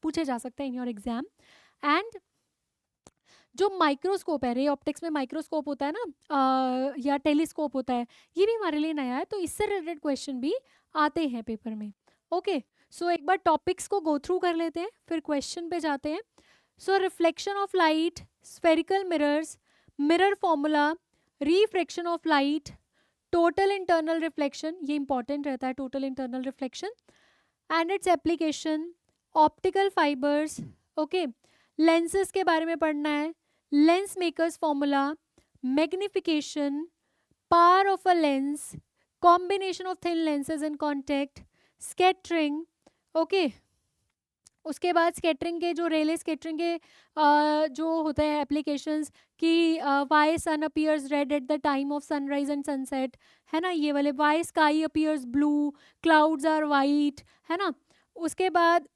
पूछे जा सकते हैं इन योर एग्जाम। एंड जो माइक्रोस्कोप है, रे ऑप्टिक्स में माइक्रोस्कोप होता है ना या टेलीस्कोप होता है, ये भी हमारे लिए नया है, तो इससे रिलेटेड क्वेश्चन भी आते हैं पेपर में। ओके, सो एक बार टॉपिक्स को गो थ्रू कर लेते हैं, फिर क्वेश्चन पे जाते हैं। So reflection of light, spherical mirrors, mirror formula, refraction of light, total internal reflection, ये इंपॉर्टेंट रहता है total internal reflection, and its application, optical fibres. Okay, lenses के बारे में पढ़ना है, lens makers formula, magnification, power of a lens, combination of thin lenses in contact, scattering. Okay, उसके बाद स्कैटरिंग के जो रेले स्कैटरिंग के जो होते हैं एप्लीकेशंस कि why sun appears red at the time of sunrise and sunset, है ना, ये वाले why sky appears blue, clouds are white, है ना। उसके बाद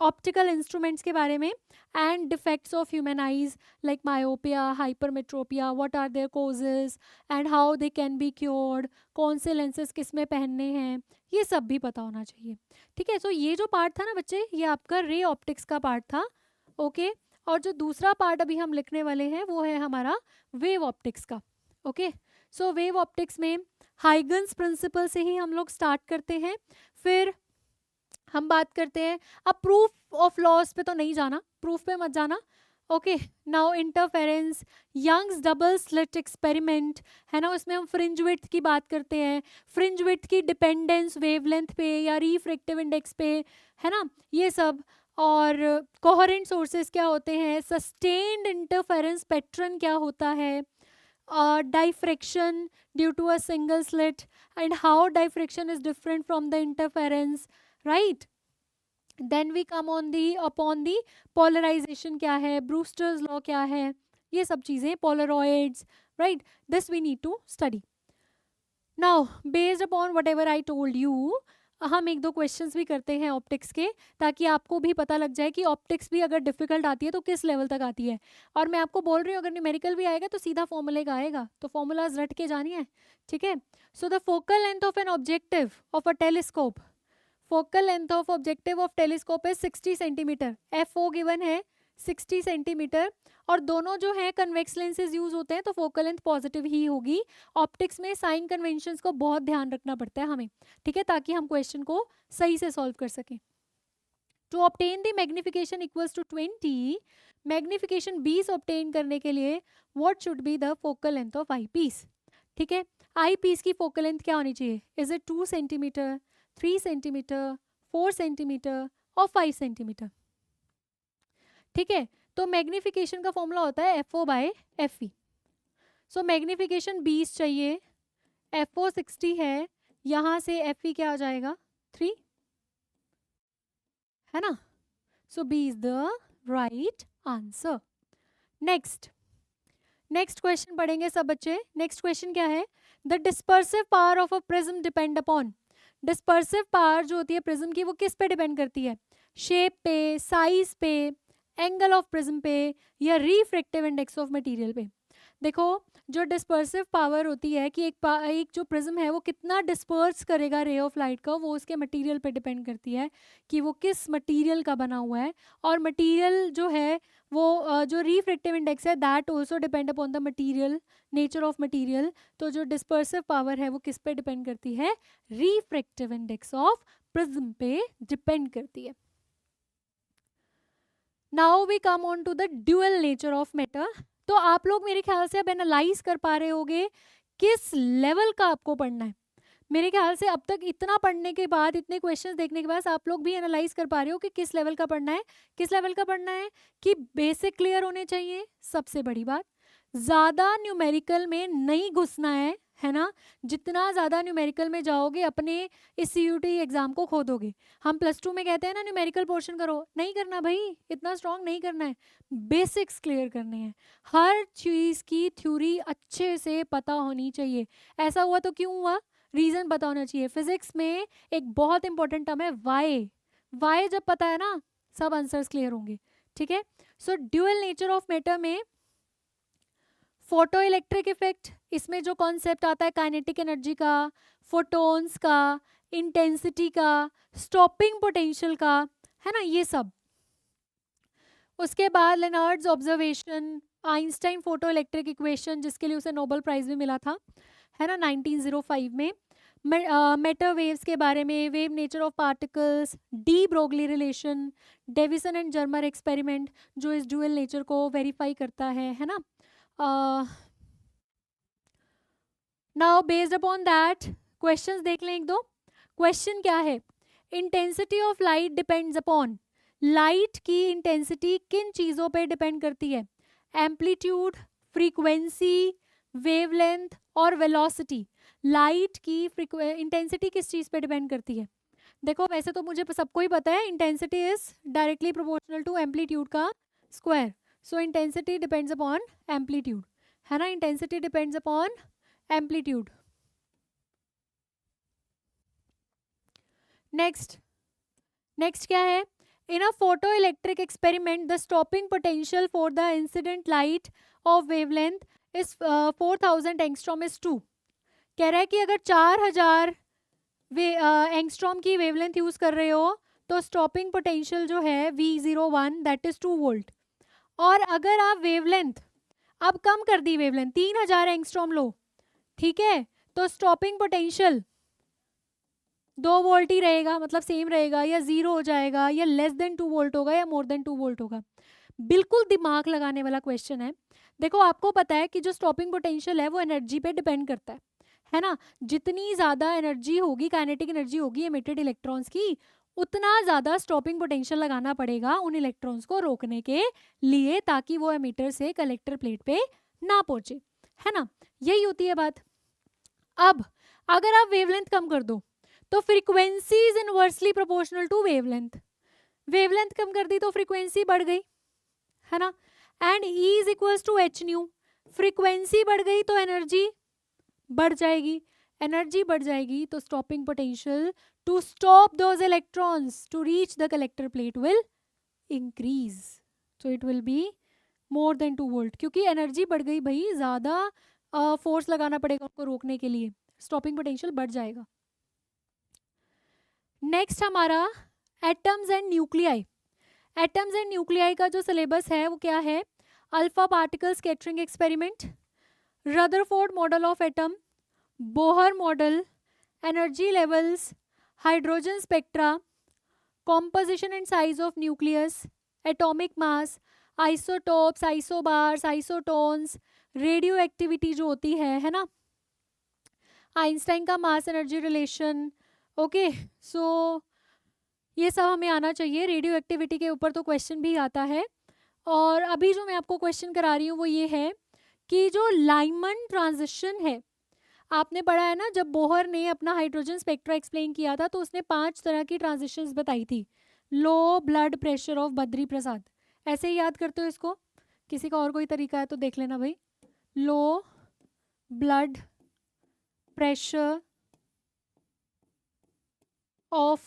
ऑप्टिकल इंस्ट्रूमेंट्स के बारे में, and defects of human eyes like myopia, hypermetropia, what are their causes and how they can be cured, कौन से लेंसेज किस में पहनने हैं, ये सब भी पता होना चाहिए। ठीक है, सो ये जो पार्ट था ना बच्चे, ये आपका रे ऑप्टिक्स का पार्ट था। ओके, और जो दूसरा पार्ट अभी हम लिखने वाले हैं वो है हमारा वेव ऑप्टिक्स का। ओके, सो वेव ऑप्टिक्स में हाइगन्स प्रिंसिपल से ही हम लोग स्टार्ट करते हैं, फिर हम बात करते हैं, अब प्रूफ ऑफ लॉस पे तो नहीं जाना, प्रूफ पे मत जाना। Okay, now interference, Young's double slit experiment, है ना, उसमें हम फ्रिंज विड्थ की बात करते हैं, फ्रिंज विड्थ की डिपेंडेंस वेवलेंथ पे या रिफ्रैक्टिव इंडेक्स पे, है ना, ये सब। और कोहेरेंट सोर्सेज क्या होते हैं, सस्टेन्ड इंटरफेरेंस पैटर्न क्या होता है, diffraction due to a single slit and how diffraction is different from the interference, right? Then we come on the upon the polarization क्या है, Brewster's law क्या है, ये सब चीज़ें, Polaroids, right? This we need to study. Now based upon whatever I told you, हम एक दो क्वेश्चंस भी करते हैं ऑप्टिक्स के, ताकि आपको भी पता लग जाए कि ऑप्टिक्स भी अगर डिफिकल्ट आती है तो किस लेवल तक आती है। और मैं आपको बोल रही हूँ अगर न्यूमेरिकल भी आएगा तो सीधा फॉर्मूले का आएगा, तो फॉर्मूलाज रट के जानिए। ठीक है, so the focal length of an objective of a telescope, focal length of objective of telescope है 60 सेंटीमीटर, FO गिवन है 60 सेंटीमीटर, और दोनों जो है कन्वेक्स लेंसेज यूज होते हैं, तो फोकल लेंथ पॉजिटिव ही होगी। ऑप्टिक्स में साइन कन्वेंशंस को बहुत ध्यान रखना पड़ता है हमें, ठीक है, ताकि हम क्वेश्चन को सही से सॉल्व कर सकें। To obtain the magnification equals to 20, magnification 20 obtain करने के लिए what should be the focal length of eyepiece, ठीक है। आई पीस की फोकल लेंथ क्या होनी चाहिए? Is it 2 centimetre, 3 centimetre, 4 centimetre और 5 सेंटीमीटर, ठीक है। तो मैग्निफिकेशन का फॉर्मूला होता है FO बाय FE। सो मैग्निफिकेशन 20 चाहिए, FO 60 है, यहाँ से FE क्या आ जाएगा? 3, है ना। सो B is the right answer. Next question पढ़ेंगे सब बच्चे। नेक्स्ट क्वेश्चन क्या है? The dispersive power of a prism depend upon. Dispersive power जो होती है प्रिज्म की, वो किस पे डिपेंड करती है? शेप पे, साइज पे, एंगल ऑफ प्रिज्म पे, या रिफ्रैक्टिव इंडेक्स ऑफ मटेरियल पे। देखो, जो डिस्पर्सिव पावर होती है कि एक जो प्रिज्म है वो कितना डिस्पर्स करेगा रे ऑफ लाइट का, वो उसके मटेरियल पे डिपेंड करती है कि वो किस मटेरियल का बना हुआ है। और मटेरियल जो है वो जो रिफ्रैक्टिव इंडेक्स है that also depend upon the material, nature of material. तो जो डिस्पर्सिव पावर है वो किस पे डिपेंड करती है? रिफ्रैक्टिव इंडेक्स ऑफ प्रिज्म पे डिपेंड करती है। Now we come on to the dual nature of matter. तो आप लोग मेरे ख्याल से अब एनालाइज कर पा रहे होगे किस लेवल का आपको पढ़ना है। मेरे ख्याल से अब तक इतना पढ़ने के बाद, इतने क्वेश्चंस देखने के बाद आप लोग भी एनालाइज कर पा रहे हो कि किस लेवल का पढ़ना है। किस लेवल का पढ़ना है कि बेसिक क्लियर होने चाहिए, सबसे बड़ी बात। ज़्यादा न्यूमेरिकल में नहीं घुसना है ना। जितना ज़्यादा न्यूमेरिकल में जाओगे अपने इस CUT एग्जाम को खो दोगे। हम +2 में कहते हैं ना न्यूमेरिकल पोर्शन करो, नहीं करना भाई, इतना स्ट्रॉन्ग नहीं करना है। बेसिक्स क्लियर करने हैं, हर चीज़ की थ्योरी अच्छे से पता होनी चाहिए। ऐसा हुआ तो क्यों हुआ, रीज़न पता होना चाहिए। फिजिक्स में एक बहुत इंपॉर्टेंट टर्म है वाई जब पता है ना, सब आंसर्स क्लियर होंगे, ठीक है। So dual nature of matter में फोटो इलेक्ट्रिक इफेक्ट, इसमें जो कॉन्सेप्ट आता है काइनेटिक एनर्जी का, फोटोन्स का, इंटेंसिटी का, स्टॉपिंग पोटेंशियल का, है ना, ये सब। उसके बाद Lenard's observation, Einstein photo electric equation, जिसके लिए उसे नोबेल प्राइज भी मिला था, है ना, 1905 में। मैटर वेव्स के बारे में, wave nature of particles, de Broglie relation, Davisson and Germer experiment जो इस ड्यूअल नेचर को वेरीफाई करता है ना। Now based upon that questions देख लें एक दो। क्वेश्चन क्या है? Intensity of light depends upon. Light की इंटेंसिटी किन चीज़ों पे डिपेंड करती है? एम्पलीट्यूड, फ्रीक्वेंसी, वेवलेंथ और वेलोसिटी। लाइट की इंटेंसिटी किस चीज़ पे डिपेंड करती है? देखो, वैसे तो मुझे सबको ही पता है intensity is directly proportional to amplitude का square. So intensity depends upon amplitude, है ना, intensity depends upon amplitude. Next क्या है? In a photo electric experiment the stopping potential for the incident light of wavelength is 4000 angstrom is 2। कह रहा है कि अगर 4000 एंगस्ट्रॉम की वेवलेंथ यूज कर रहे हो तो स्टॉपिंग पोटेंशियल जो है V01 दैट इज 2 वोल्ट। और अगर आप वेवलेंथ अब कम कर दी, वेवलेंथ 3000 एंगस्ट्रॉम लो, ठीक है, तो स्टॉपिंग पोटेंशियल 2 वोल्ट ही रहेगा, मतलब सेम रहेगा, या 0 हो जाएगा, या लेस देन 2 वोल्ट होगा, या मोर देन 2 वोल्ट होगा। बिल्कुल दिमाग लगाने वाला क्वेश्चन है। देखो, आपको पता है कि जो स्टॉपिंग पोटेंशियल है वो एनर्जी पे डिपेंड करता है ना। जितनी ज़्यादा एनर्जी होगी, काइनेटिक एनर्जी होगी एमिटेड इलेक्ट्रॉन्स की, उतना ज़्यादा स्टॉपिंग पोटेंशियल लगाना पड़ेगा उन इलेक्ट्रॉन्स को रोकने के लिए, ताकि वो एमिटर से कलेक्टर प्लेट पे ना पहुंचे, है ना। यही होती है बात। अब अगर आप वेवलेंथ कम कर दो तो frequency is inversely proportional to wavelength. Wavelength कम कर दी तो फ्रीक्वेंसी बढ़ गई, है ना। And E is equals to H nu. Frequency बढ़ गई तो एनर्जी बढ़ जाएगी, एनर्जी बढ़ जाएगी तो stopping potential to stop those electrons to reach the collector plate will increase. So it will be more than 2 volt, क्योंकि एनर्जी बढ़ गई भाई, ज़्यादा फोर्स लगाना पड़ेगा उनको रोकने के लिए, स्टॉपिंग पोटेंशियल बढ़ जाएगा। नेक्स्ट हमारा atoms and nuclei. Atoms and nuclei का जो सिलेबस है वो क्या है? Alpha particle scattering experiment, Rutherford model of atom, Bohr model, energy levels, hydrogen spectra, composition and size of nucleus, atomic mass, isotopes, isobars, isotones, radio activity जो होती है ना, आइंस्टाइन का मास एनर्जी रिलेशन। ओके, सो ये सब हमें आना चाहिए। रेडियो एक्टिविटी के ऊपर तो क्वेश्चन भी आता है। और अभी जो मैं आपको क्वेश्चन करा रही हूँ वो ये है कि जो लाइमन ट्रांजिशन है, आपने पढ़ा है ना, जब बोहर ने अपना हाइड्रोजन स्पेक्ट्रा एक्सप्लेन किया था तो उसने 5 तरह की ट्रांजिशंस बताई थी। Low blood pressure of Badri Prasad, ऐसे ही याद करते हो इसको? किसी का और कोई तरीका है तो देख लेना भाई। Low blood pressure of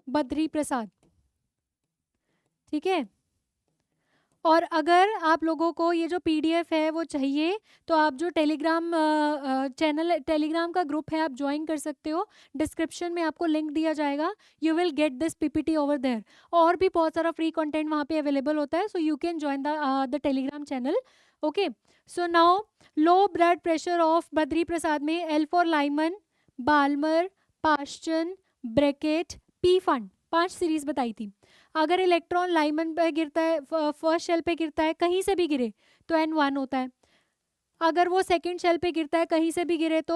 Badri Prasad, ठीक है। और अगर आप लोगों को ये जो पीडीएफ है वो चाहिए तो आप जो टेलीग्राम चैनल, टेलीग्राम का ग्रुप है, आप ज्वाइन कर सकते हो। डिस्क्रिप्शन में आपको लिंक दिया जाएगा। You will get this PPT over there. और भी बहुत सारा फ्री कंटेंट वहाँ पे अवेलेबल होता है, so you can join the Telegram channel. Okay, so now low blood pressure of Badri Prasad में L for Lyman, Balmer, Paschen, Brackett, Pfund, 5 series बताई थी। अगर इलेक्ट्रॉन लाइमन पे गिरता है, फर्स्ट शेल पे गिरता है, कहीं से भी गिरे तो N1 होता है। अगर वो सेकंड शेल पे गिरता है, कहीं से भी गिरे तो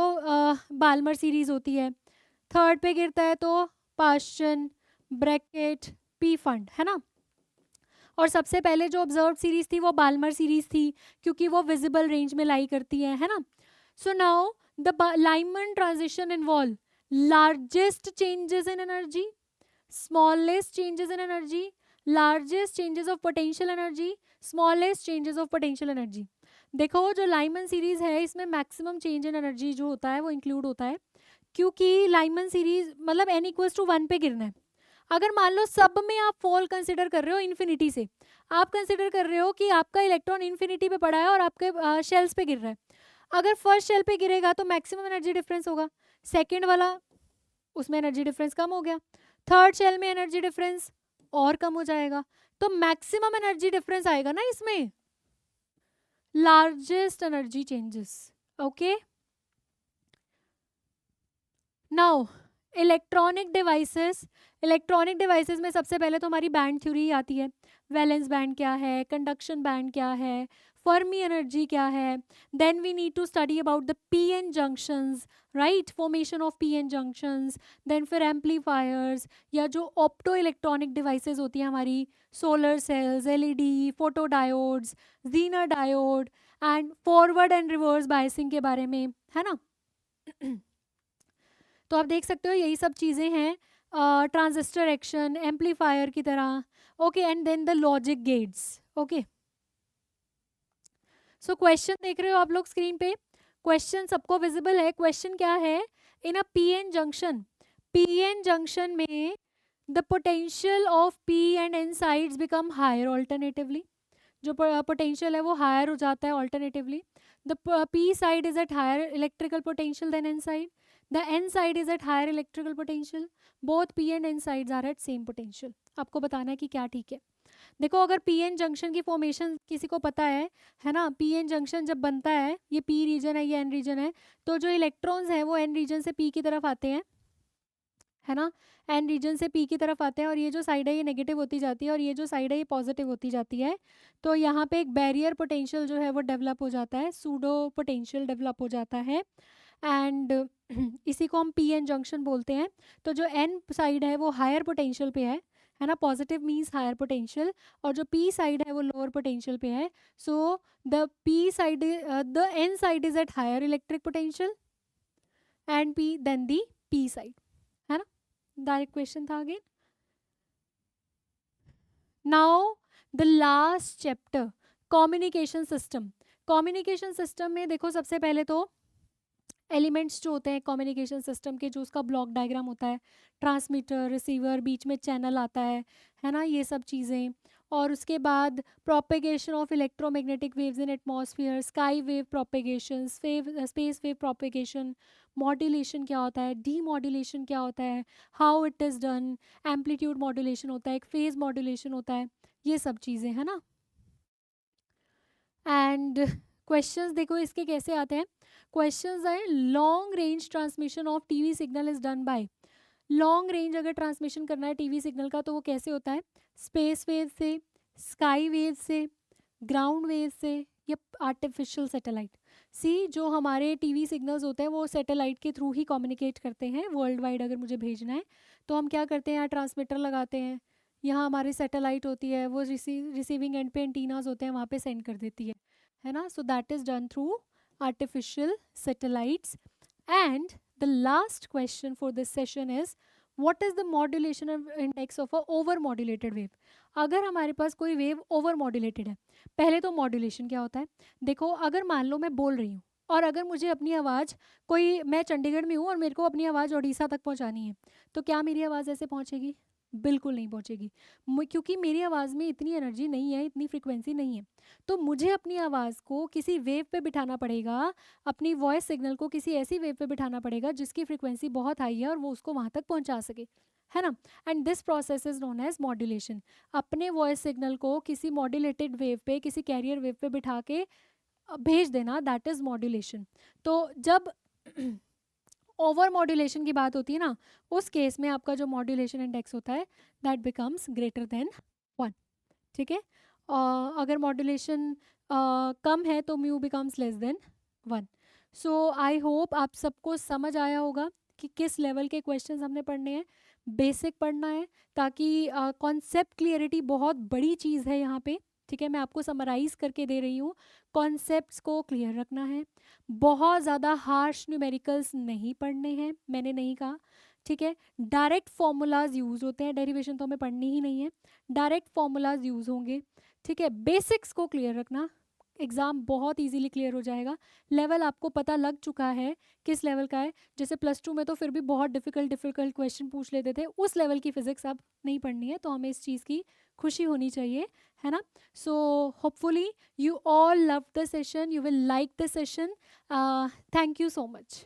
बाल्मर सीरीज होती है। थर्ड पे गिरता है तो पाश्चन, ब्रैकेट, पी फंड, है ना। और सबसे पहले जो ऑब्जर्व सीरीज थी वो बाल्मर सीरीज थी, क्योंकि वो विजिबल रेंज में लाई करती है ना। So now the Lyman transition involve largest changes in energy, smallest changes in energy, largest changes of potential energy, smallest changes of potential energy। देखो जो लाइमन सीरीज है इसमें मैक्सिमम चेंज इन एनर्जी जो होता है वो इंक्लूड होता है, क्योंकि लाइमन सीरीज मतलब n = 1 पे गिरना है। अगर मान लो सब में आप फॉल कंसिडर कर रहे हो इन्फिनिटी से, आप कंसिडर कर रहे हो कि आपका इलेक्ट्रॉन इन्फिनिटी पे पड़ा है और आपके शेल्स पे गिर रहा है। अगर फर्स्ट शेल पे गिरेगा तो मैक्सिमम एनर्जी डिफरेंस होगा, सेकेंड वाला उसमें एनर्जी डिफरेंस कम हो गया, थर्ड शेल में एनर्जी डिफरेंस और कम हो जाएगा, तो मैक्सिमम एनर्जी डिफरेंस आएगा ना इसमें, largest energy changes. Okay, now electronic devices. Electronic devices में सबसे पहले तो हमारी बैंड थ्योरी आती है। वैलेंस बैंड क्या है, कंडक्शन बैंड क्या है, फर्मी एनर्जी क्या है। Then we need to study about the PN junctions, right, formation of PN junctions. Then फिर एम्पलीफायर्स या जो ऑप्टो इलेक्ट्रॉनिक डिवाइसेस होती हैं हमारी, solar cells, LED, photo diodes, Zener diode, and forward and reverse biasing के बारे में, है ना। तो आप देख सकते हो यही सब चीज़ें हैं, ट्रांजिस्टर एक्शन, एम्पलीफायर की तरह। Okay, and then the logic gates. Okay, so question देख रहे हो आप लोग स्क्रीन पे, क्वेश्चन सबको विजिबल है। क्वेश्चन क्या है? In a PN junction, PN junction में the potential of P and N sides become higher alternatively, जो पोटेंशियल है वो हायर हो जाता है alternatively. The P side is at higher electrical potential than N side, the N side is at higher electrical potential, both P and N sides are at same potential. आपको बताना है कि क्या ठीक है। देखो अगर पी एन जंक्शन की फॉर्मेशन किसी को पता है ना, पी एन जंक्शन जब बनता है, ये पी रीजन है, ये एन रीजन है, तो जो इलेक्ट्रॉन्स हैं वो एन रीजन से पी की तरफ आते हैं, है ना, एन रीजन से पी की तरफ आते हैं, और ये जो साइड है ये नेगेटिव होती जाती है और ये जो साइड है ये पॉजिटिव होती जाती है। तो यहाँ पे एक बैरियर पोटेंशियल जो है वो डेवलप हो जाता है, सूडो पोटेंशियल डेवलप हो जाता है, एंड इसी को हम पी एन जंक्शन बोलते हैं। तो जो एन साइड है वो हायर पोटेंशियल पे है ना, पॉजिटिव मीन्स हायर पोटेंशियल, और जो पी साइड है वो लोअर पोटेंशियल पे है। So the P side, the N side is at higher electric potential and P then the P side, है ना। डायरेक्ट क्वेश्चन था again. Now the last chapter, communication system. Communication system में देखो सबसे पहले तो एलिमेंट्स जो होते हैं कम्युनिकेशन सिस्टम के, जो उसका ब्लॉक डायग्राम होता है, ट्रांसमीटर, रिसीवर, बीच में चैनल आता है ना, ये सब चीज़ें। और उसके बाद propagation of electromagnetic waves in atmosphere, sky wave propagation, space wave propagation, modulation क्या होता है, डीमॉड्यूलेशन क्या होता है, how it is done, amplitude modulation होता है, एक फेज मॉड्यूलेशन होता है, ये सब चीज़ें है ना। एंड क्वेश्चंस देखो इसके कैसे आते हैं। क्वेश्चंस है long range transmission of TV signal is done by, long range अगर ट्रांसमिशन करना है टीवी सिग्नल का तो वो कैसे होता है, स्पेस वेव से, स्काई वेव से, ग्राउंड वेव से, या आर्टिफिशियल सैटेलाइट। सी जो हमारे टीवी सिग्नल्स होते हैं वो सैटेलाइट के थ्रू ही कम्युनिकेट करते हैं वर्ल्ड वाइड। अगर मुझे भेजना है तो हम क्या करते हैं, यहाँ ट्रांसमीटर लगाते हैं, यहाँ हमारी सैटेलाइट होती है, वो रिसीविंग एंड पे एंटीनाज होते हैं, वहाँ पे सेंड कर देती है ना। So that is done through artificial satellites. And the last question for this session is what is the modulation index of a over modulated wave। अगर हमारे पास कोई वेव ओवर मॉड्यूलेटेड है, पहले तो मॉड्यूलेशन क्या होता है। देखो अगर मान लो मैं बोल रही हूँ और अगर मुझे अपनी आवाज़, कोई मैं चंडीगढ़ में हूँ और मेरे को अपनी आवाज़ उड़ीसा तक पहुँचानी है, तो क्या मेरी आवाज़ ऐसे पहुँचेगी? बिल्कुल नहीं पहुँचेगी, क्योंकि मेरी आवाज़ में इतनी एनर्जी नहीं है, इतनी फ्रिक्वेंसी नहीं है। तो मुझे अपनी आवाज़ को किसी वेव पे बिठाना पड़ेगा, अपनी वॉइस सिग्नल को किसी ऐसी वेव पे बिठाना पड़ेगा जिसकी फ्रिक्वेंसी बहुत हाई है और वो उसको वहाँ तक पहुँचा सके, है ना। And this process is known as modulation. अपने वॉइस सिग्नल को किसी मॉड्यूलेटेड वेव पे, किसी कैरियर वेव पे बिठा के भेज देना, दैट इज मॉड्यूलेशन। तो जब ओवर मॉड्यूलेशन की बात होती है ना, उस केस में आपका जो मॉड्यूलेशन इंडेक्स होता है दैट बिकम्स ग्रेटर देन 1, ठीक है। अगर मॉड्यूलेशन कम है तो mu becomes less than 1। So I hope आप सबको समझ आया होगा कि किस लेवल के क्वेश्चंस हमने पढ़ने हैं। बेसिक पढ़ना है ताकि कॉन्सेप्ट क्लियरिटी बहुत बड़ी चीज़ है यहाँ पे, ठीक है। मैं आपको समराइज़ करके दे रही हूँ, कॉन्सेप्ट्स को क्लियर रखना है। बहुत ज़्यादा हार्श न्यूमेरिकल्स नहीं पढ़ने हैं, मैंने नहीं कहा, ठीक है। डायरेक्ट फॉर्मूलाज यूज़ होते हैं, डेरिवेशन तो हमें पढ़नी ही नहीं है, डायरेक्ट फॉर्मूलाज यूज़ होंगे, ठीक है। बेसिक्स को क्लियर रखना, एग्ज़ाम बहुत इजीली क्लियर हो जाएगा। लेवल आपको पता लग चुका है किस लेवल का है। जैसे +2 में तो फिर भी बहुत डिफ़िकल्ट क्वेश्चन पूछ लेते थे, उस लेवल की फ़िज़िक्स अब नहीं पढ़नी है, तो हमें इस चीज़ की खुशी होनी चाहिए, है ना। So hopefully you all loved the session, you will like the session. Thank you so much.